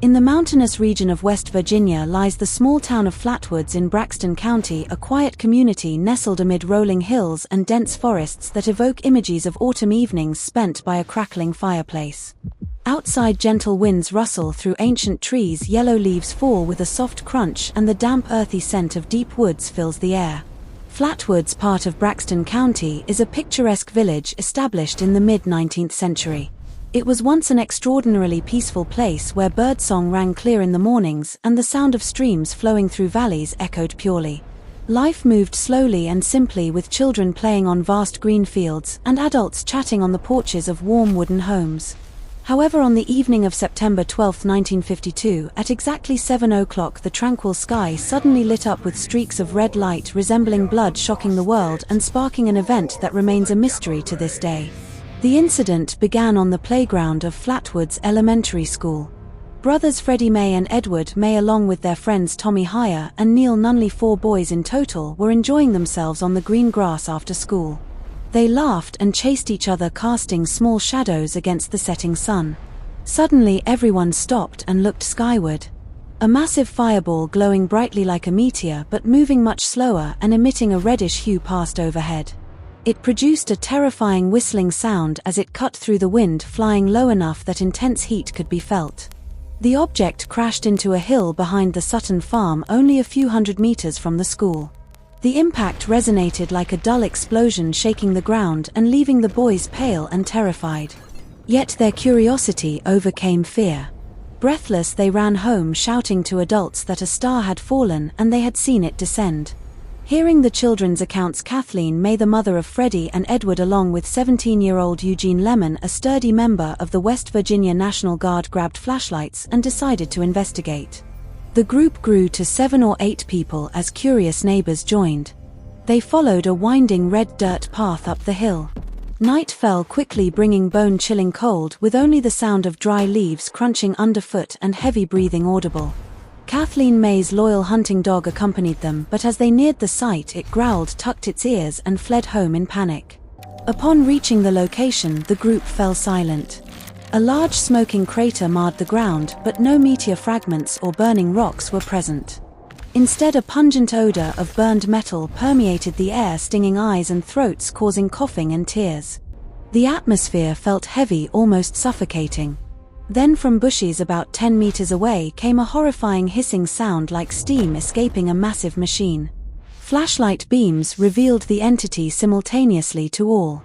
In the mountainous region of West Virginia lies the small town of Flatwoods in Braxton County, a quiet community nestled amid rolling hills and dense forests that evoke images of autumn evenings spent by a crackling fireplace. Outside, gentle winds rustle through ancient trees, yellow leaves fall with a soft crunch, and the damp, earthy scent of deep woods fills the air. Flatwoods, part of Braxton County, is a picturesque village established in the mid-19th century. It was once an extraordinarily peaceful place where birdsong rang clear in the mornings and the sound of streams flowing through valleys echoed purely. Life moved slowly and simply, with children playing on vast green fields and adults chatting on the porches of warm wooden homes. However, on the evening of September 12, 1952, at exactly 7 o'clock, the tranquil sky suddenly lit up with streaks of red light resembling blood, shocking the world and sparking an event that remains a mystery to this day. The incident began on the playground of Flatwoods Elementary School. Brothers Freddie May and Edward May, along with their friends Tommy Heyer and Neil Nunley, 4 boys in total, were enjoying themselves on the green grass after school. They laughed and chased each other, casting small shadows against the setting sun. Suddenly, everyone stopped and looked skyward. A massive fireball, glowing brightly like a meteor but moving much slower and emitting a reddish hue, passed overhead. It produced a terrifying whistling sound as it cut through the wind, flying low enough that intense heat could be felt. The object crashed into a hill behind the Sutton farm, only a few hundred meters from the school. The impact resonated like a dull explosion, shaking the ground and leaving the boys pale and terrified. Yet their curiosity overcame fear. Breathless, they ran home, shouting to adults that a star had fallen and they had seen it descend. Hearing the children's accounts, Kathleen May, the mother of Freddie and Edward, along with 17-year-old Eugene Lemon, a sturdy member of the West Virginia National Guard, grabbed flashlights and decided to investigate. The group grew to 7 or 8 people as curious neighbors joined. They followed a winding red dirt path up the hill. Night fell quickly, bringing bone-chilling cold, with only the sound of dry leaves crunching underfoot and heavy breathing audible. Kathleen May's loyal hunting dog accompanied them, but as they neared the site, it growled, tucked its ears, and fled home in panic. Upon reaching the location, the group fell silent. A large smoking crater marred the ground, but no meteor fragments or burning rocks were present. Instead, a pungent odor of burned metal permeated the air, stinging eyes and throats, causing coughing and tears. The atmosphere felt heavy, almost suffocating. Then from bushes about 10 meters away came a horrifying hissing sound, like steam escaping a massive machine. Flashlight beams revealed the entity simultaneously to all.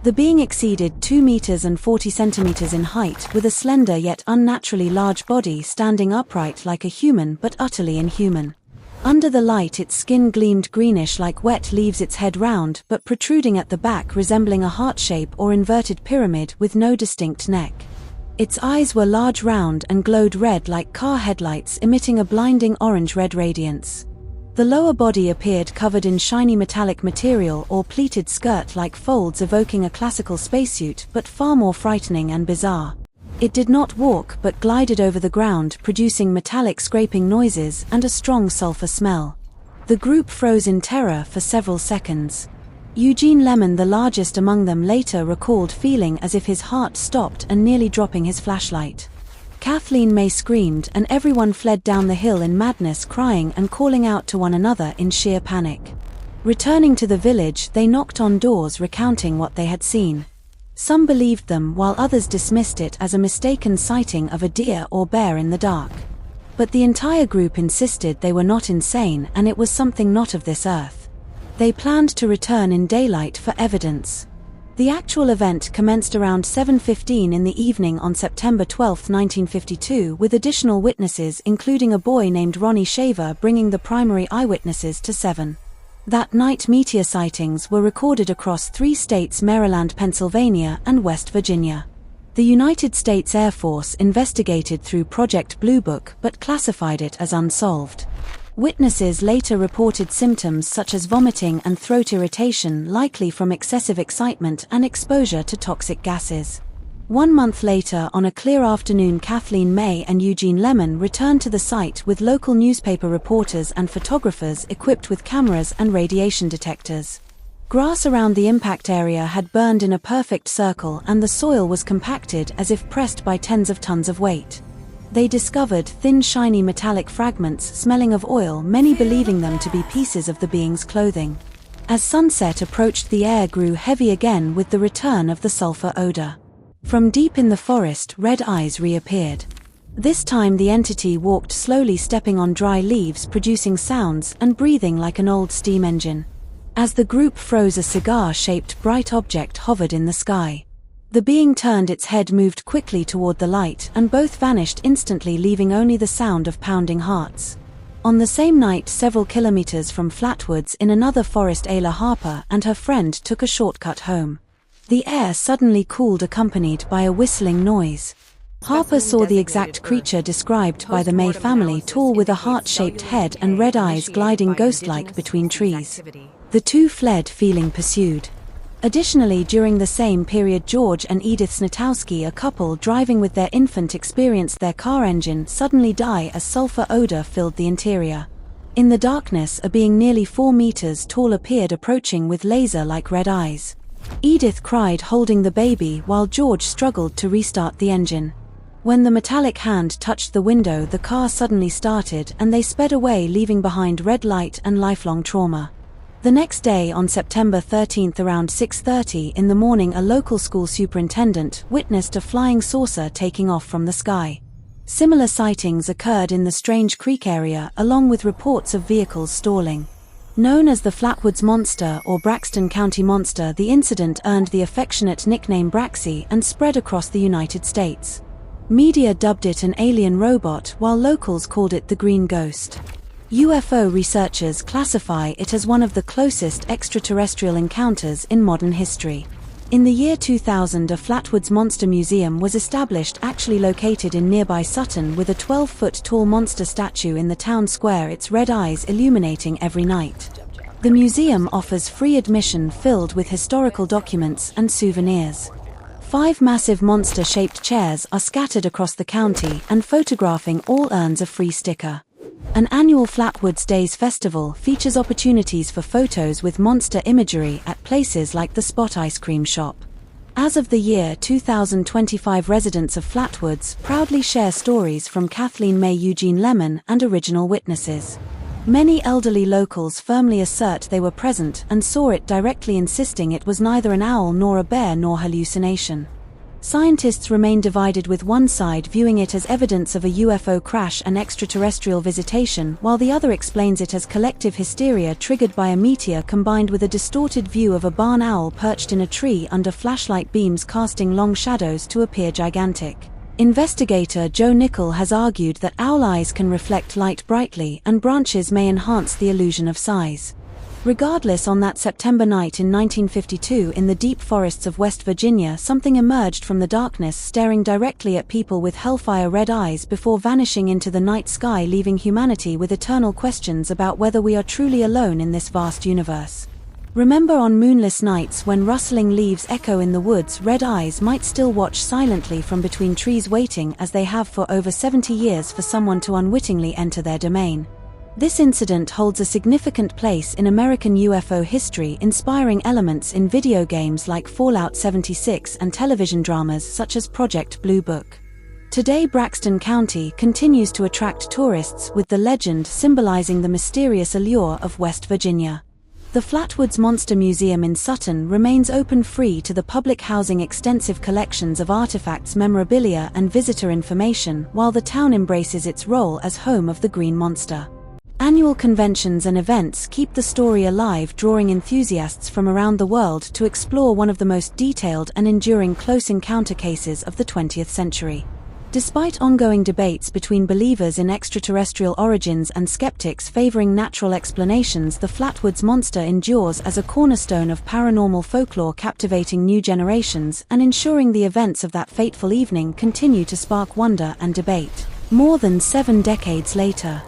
The being exceeded 2 meters and 40 centimeters in height, with a slender yet unnaturally large body, standing upright like a human but utterly inhuman. Under the light, its skin gleamed greenish like wet leaves, its head round but protruding at the back, resembling a heart shape or inverted pyramid with no distinct neck. Its eyes were large, round, and glowed red like car headlights, emitting a blinding orange-red radiance. The lower body appeared covered in shiny metallic material or pleated skirt-like folds, evoking a classical spacesuit, but far more frightening and bizarre. It did not walk but glided over the ground, producing metallic scraping noises and a strong sulfur smell. The group froze in terror for several seconds. Eugene Lemon, the largest among them, later recalled feeling as if his heart stopped and nearly dropping his flashlight. Kathleen May screamed, and everyone fled down the hill in madness, crying and calling out to one another in sheer panic. Returning to the village, they knocked on doors, recounting what they had seen. Some believed them, while others dismissed it as a mistaken sighting of a deer or bear in the dark. But the entire group insisted they were not insane and it was something not of this earth. They planned to return in daylight for evidence. The actual event commenced around 7:15 in the evening on September 12, 1952, with additional witnesses, including a boy named Ronnie Shaver, bringing the primary eyewitnesses to 7. That night, meteor sightings were recorded across 3 states: Maryland, Pennsylvania, and West Virginia. The United States Air Force investigated through Project Blue Book but classified it as unsolved. Witnesses later reported symptoms such as vomiting and throat irritation, likely from excessive excitement and exposure to toxic gases. 1 month later, on a clear afternoon, Kathleen May and Eugene Lemon returned to the site with local newspaper reporters and photographers equipped with cameras and radiation detectors. Grass around the impact area had burned in a perfect circle, and the soil was compacted as if pressed by tens of tons of weight. They discovered thin, shiny metallic fragments smelling of oil, many believing them to be pieces of the being's clothing. As sunset approached, the air grew heavy again with the return of the sulfur odor. From deep in the forest, red eyes reappeared. This time the entity walked slowly, stepping on dry leaves, producing sounds and breathing like an old steam engine. As the group froze, a cigar-shaped bright object hovered in the sky. The being turned its head, moved quickly toward the light, and both vanished instantly, leaving only the sound of pounding hearts. On the same night, several kilometers from Flatwoods in another forest, Ayla Harper and her friend took a shortcut home. The air suddenly cooled, accompanied by a whistling noise. Harper saw the exact creature described by the May family, tall with a heart-shaped head and red eyes gliding ghost-like between trees. The two fled, feeling pursued. Additionally, during the same period, George and Edith Snatowski, a couple driving with their infant, experienced their car engine suddenly die as sulfur odor filled the interior. In the darkness, a being nearly 4 meters tall appeared, approaching with laser-like red eyes. Edith cried, holding the baby, while George struggled to restart the engine. When the metallic hand touched the window, the car suddenly started and they sped away, leaving behind red light and lifelong trauma. The next day, on September 13th, around 6:30 in the morning, a local school superintendent witnessed a flying saucer taking off from the sky. Similar sightings occurred in the Strange Creek area, along with reports of vehicles stalling. Known as the Flatwoods Monster or Braxton County Monster, the incident earned the affectionate nickname Braxy and spread across the United States. Media dubbed it an alien robot, while locals called it the Green Ghost. UFO researchers classify it as one of the closest extraterrestrial encounters in modern history. In the year 2000, a Flatwoods Monster Museum was established, actually located in nearby Sutton, with a 12-foot-tall monster statue in the town square, its red eyes illuminating every night. The museum offers free admission, filled with historical documents and souvenirs. 5 massive monster-shaped chairs are scattered across the county, and photographing all earns a free sticker. An annual Flatwoods Days festival features opportunities for photos with monster imagery at places like the Spot Ice Cream Shop. As of the year 2025, residents of Flatwoods proudly share stories from Kathleen May, Eugene Lemon, and original witnesses. Many elderly locals firmly assert they were present and saw it directly, insisting it was neither an owl nor a bear nor hallucination. Scientists remain divided, with one side viewing it as evidence of a UFO crash and extraterrestrial visitation, while the other explains it as collective hysteria triggered by a meteor, combined with a distorted view of a barn owl perched in a tree under flashlight beams, casting long shadows to appear gigantic. Investigator Joe Nickel has argued that owl eyes can reflect light brightly, and branches may enhance the illusion of size. Regardless, on that September night in 1952, in the deep forests of West Virginia, something emerged from the darkness, staring directly at people with hellfire red eyes before vanishing into the night sky, leaving humanity with eternal questions about whether we are truly alone in this vast universe. Remember, on moonless nights when rustling leaves echo in the woods, red eyes might still watch silently from between trees, waiting, as they have for over 70 years, for someone to unwittingly enter their domain. This incident holds a significant place in American UFO history, inspiring elements in video games like Fallout 76 and television dramas such as Project Blue Book. Today, Braxton County continues to attract tourists, with the legend symbolizing the mysterious allure of West Virginia. The Flatwoods Monster Museum in Sutton remains open, free to the public, housing extensive collections of artifacts, memorabilia, and visitor information, while the town embraces its role as home of the Green Monster. Annual conventions and events keep the story alive, drawing enthusiasts from around the world to explore one of the most detailed and enduring close encounter cases of the 20th century. Despite ongoing debates between believers in extraterrestrial origins and skeptics favoring natural explanations, the Flatwoods Monster endures as a cornerstone of paranormal folklore, captivating new generations and ensuring the events of that fateful evening continue to spark wonder and debate. More than 7 decades later,